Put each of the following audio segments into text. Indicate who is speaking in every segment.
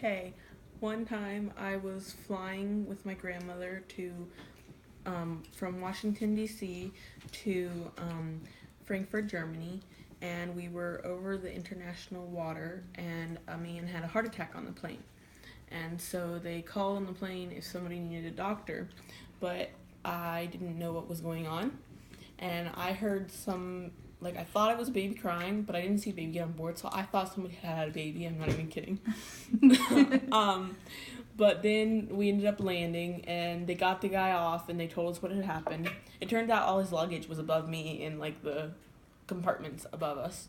Speaker 1: okay. One time I was flying with my grandmother from Washington, D.C. to Frankfurt, Germany, and we were over the international water, and a man had a heart attack on the plane. And so they called on the plane if somebody needed a doctor, but I didn't know what was going on. And I heard I thought it was a baby crying, but I didn't see a baby get on board, so I thought somebody had a baby. I'm not even kidding. But then we ended up landing, and they got the guy off, and they told us what had happened. It turned out all his luggage was above me in, the compartments above us.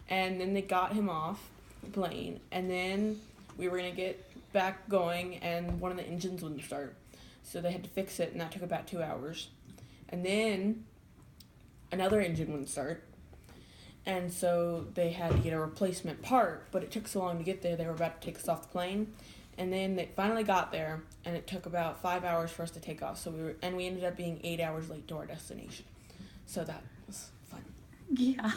Speaker 1: And then they got him off the plane, and then we were going to get back going, and one of the engines wouldn't start. So they had to fix it, and that took about 2 hours. And then another engine wouldn't start. And so they had to get a replacement part, but it took so long to get there, they were about to take us off the plane. And then they finally got there, and it took about 5 hours for us to take off. So we ended up being 8 hours late to our destination. So that was fun.
Speaker 2: Yeah.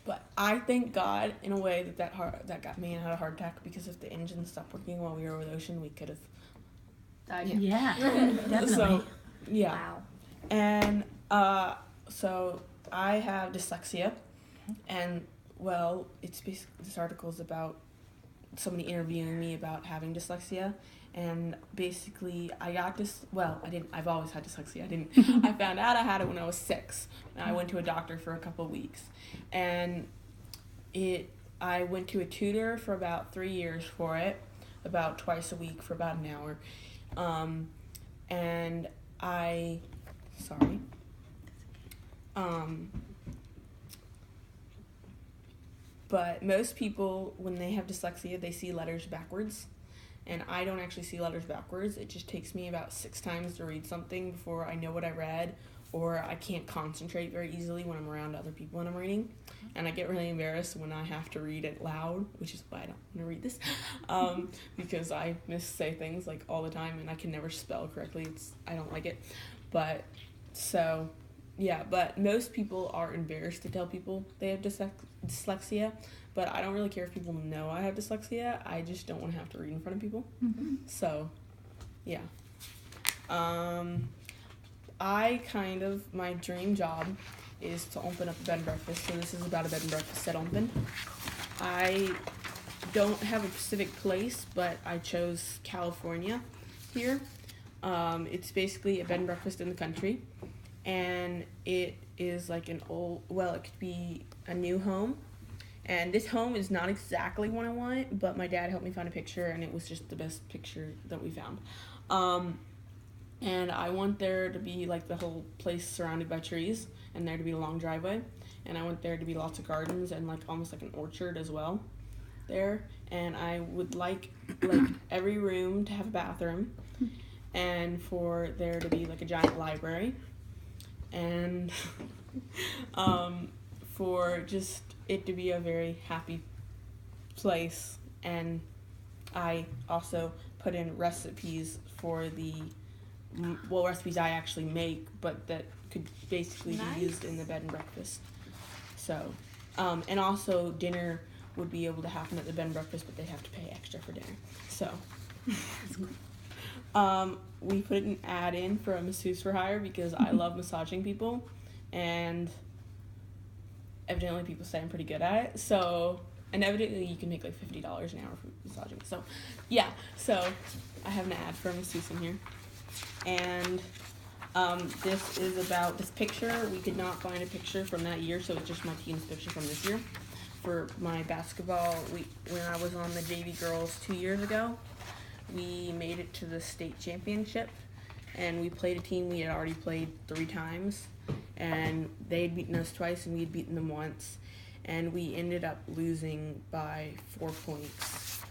Speaker 1: But I thank God, in a way, that man had a heart attack, because if the engine stopped working while we were over the ocean, we could have
Speaker 2: died. Yeah, definitely.
Speaker 1: So, yeah.
Speaker 3: Wow.
Speaker 1: And so I have dyslexia, and it's basically, this article is about somebody interviewing me about having dyslexia, and basically I got I've always had dyslexia. I found out I had it when I was 6, and I went to a doctor for a couple of weeks, and I went to a tutor for about 3 years for it, about twice a week for about an hour, and but most people, when they have dyslexia, they see letters backwards, and I don't actually see letters backwards. It just takes me about 6 times to read something before I know what I read, or I can't concentrate very easily when I'm around other people when I'm reading, and I get really embarrassed when I have to read it loud, which is why I don't want to read this, because I missay things all the time, and I can never spell correctly. I don't like it, but most people are embarrassed to tell people they have dyslexia, but I don't really care if people know I have dyslexia. I just don't want to have to read in front of people.
Speaker 2: Mm-hmm.
Speaker 1: So, yeah. My dream job is to open up a bed and breakfast, so this is about a bed and breakfast at open. I don't have a specific place, but I chose California here. It's basically a bed and breakfast in the country, and it is it could be a new home, and this home is not exactly what I want, but my dad helped me find a picture, and it was just the best picture that we found. And I want there to be the whole place surrounded by trees, and there to be a long driveway, and I want there to be lots of gardens and almost like an orchard as well there, and I would like every room to have a bathroom, and for there to be a giant library, and for just it to be a very happy place. And I also put in recipes for recipes I actually make, but that could basically be used in the bed and breakfast. So, and also dinner would be able to happen at the bed and breakfast, but they'd have to pay extra for dinner. So, we put an ad in for a masseuse for hire because I love massaging people, and evidently people say I'm pretty good at it. So, and evidently you can make $50 an hour for massaging. So, yeah. So, I have an ad for a masseuse in here. And this is about this picture. We could not find a picture from that year, so it's just my team's picture from this year. For my basketball, when I was on the JV girls 2 years ago, we made it to the state championship, and we played a team we had already played 3 times, and they had beaten us twice, and we had beaten them once, and we ended up losing by 4 points,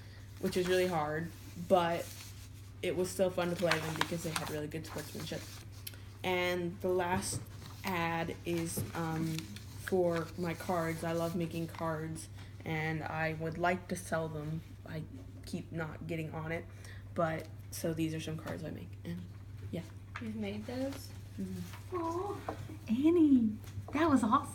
Speaker 1: which was really hard, but it was still fun to play them because they had really good sportsmanship. And the last ad is for my cards. I love making cards, and I would like to sell them. I keep not getting on it, but so these are some cards I make, and yeah.
Speaker 3: You've made those?
Speaker 1: Mm-hmm.
Speaker 2: Oh, Annie, that was awesome.